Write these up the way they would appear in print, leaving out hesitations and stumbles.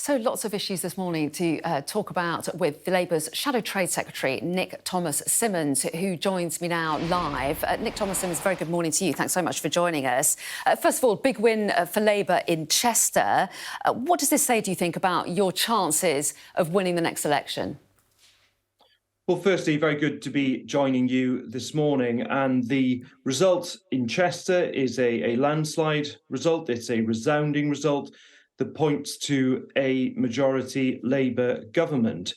So lots of issues this morning to talk about with Labour's Shadow Trade Secretary, Nick Thomas-Symonds, who joins me now live. Nick Thomas-Symonds, very good morning to you. Thanks so much for joining us. First of all, big win for Labour in Chester. What does this say, do you think, about your chances of winning the next election? Well, firstly, very good to be joining you this morning. And the result in Chester is a landslide result. It's a resounding result that points to a majority Labour government.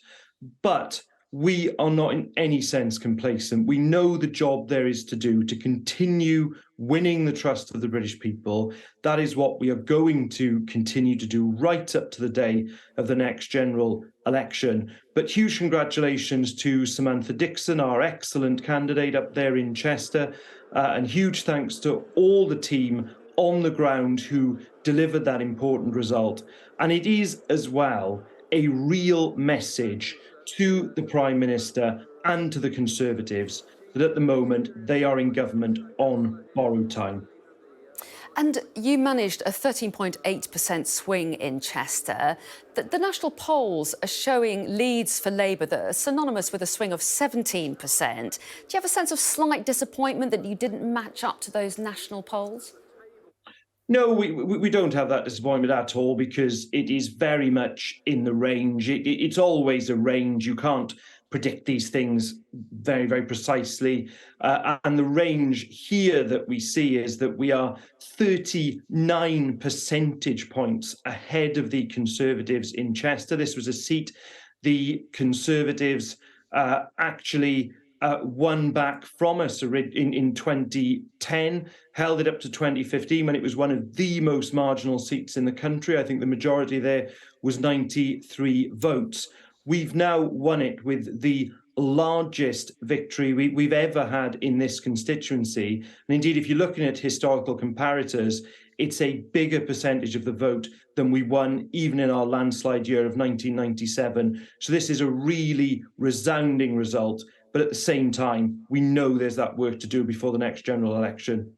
But we are not in any sense complacent. We know the job there is to do to continue winning the trust of the British people. That is what we are going to continue to do right up to the day of the next general election. But huge congratulations to Samantha Dixon, our excellent candidate up there in Chester, and huge thanks to all the team on the ground who delivered that important result. And it is as well a real message to the Prime Minister and to the Conservatives that at the moment they are in government on borrowed time. And you managed a 13.8% swing in Chester. The national polls are showing leads for Labour that are synonymous with a swing of 17%. Do you have a sense of slight disappointment that you didn't match up to those national polls? No, we don't have that disappointment at all, because it is very much in the range. It's always a range. You can't predict these things very, very precisely. And the range here that we see is that we are 39 percentage points ahead of the Conservatives in Chester. This was a seat the Conservatives actually won back from us in 2010, held it up to 2015 when it was one of the most marginal seats in the country. I think the majority there was 93 votes. We've now won it with the largest victory we've ever had in this constituency. And indeed, if you're looking at historical comparators, it's a bigger percentage of the vote than we won even in our landslide year of 1997. So this is a really resounding result. But at the same time, we know there's that work to do before the next general election.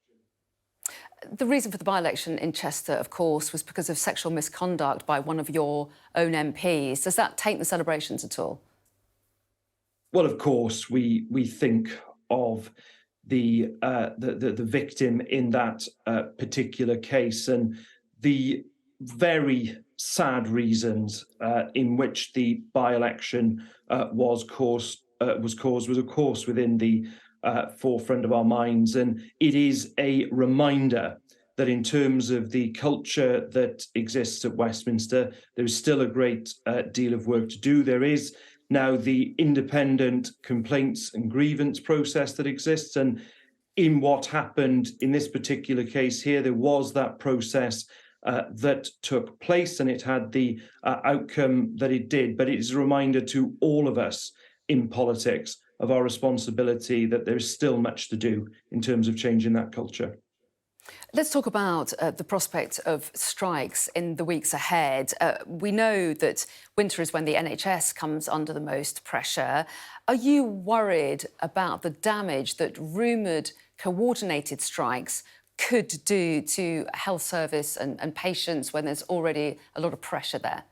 The reason for the by-election in Chester, of course, was because of sexual misconduct by one of your own MPs. Does that taint the celebrations at all? Well, of course, we think of the victim in that particular case, and the very sad reasons in which the by-election was caused, of course, within the forefront of our minds. And it is a reminder that in terms of the culture that exists at Westminster, there is still a great deal of work to do. There is now the independent complaints and grievance process that exists. And in what happened in this particular case here, there was that process that took place, and it had the outcome that it did. But it is a reminder to all of us in politics of our responsibility that there is still much to do in terms of changing that culture. Let's talk about the prospect of strikes in the weeks ahead. We know that winter is when the NHS comes under the most pressure. Are you worried about the damage that rumoured coordinated strikes could do to health service and patients when there's already a lot of pressure there?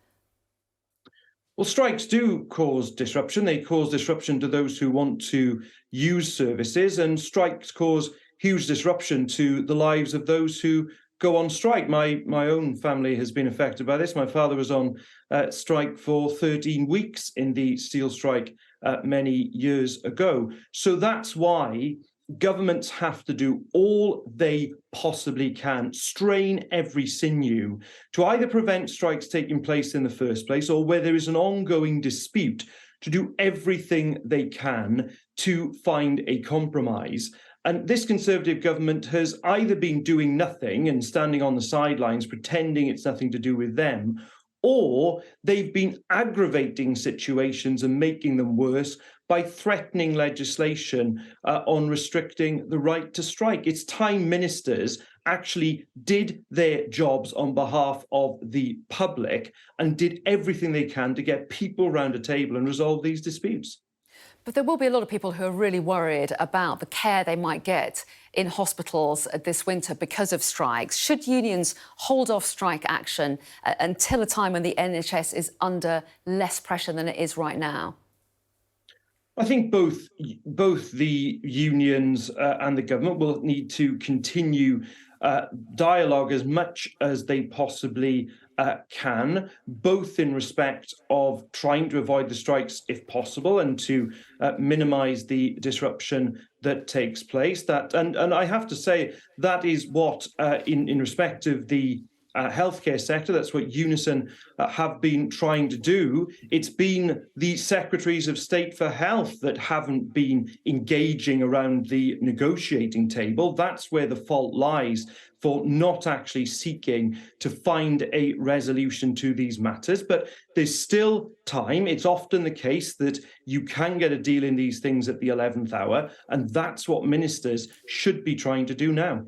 Well, strikes do cause disruption. They cause disruption to those who want to use services, and strikes cause huge disruption to the lives of those who go on strike. My own family has been affected by this. My father was on strike for 13 weeks in the steel strike many years ago. So that's why governments have to do all they possibly can, strain every sinew to either prevent strikes taking place in the first place, or where there is an ongoing dispute, to do everything they can to find a compromise. And this Conservative government has either been doing nothing and standing on the sidelines, pretending it's nothing to do with them, or they've been aggravating situations and making them worse by threatening legislation on restricting the right to strike. It's time ministers actually did their jobs on behalf of the public and did everything they can to get people around a table and resolve these disputes. But there will be a lot of people who are really worried about the care they might get in hospitals this winter because of strikes. Should unions hold off strike action until a time when the NHS is under less pressure than it is right now? I think both the unions and the government will need to continue dialogue as much as they possibly can, both in respect of trying to avoid the strikes if possible and to minimise the disruption that takes place. And I have to say that is what, in respect of the healthcare sector, that's what Unison have been trying to do. It's been the secretaries of state for health that haven't been engaging around the negotiating table. That's where the fault lies, for not actually seeking to find a resolution to these matters. But there's still time. It's often the case that you can get a deal in these things at the 11th hour, and that's what ministers should be trying to do now.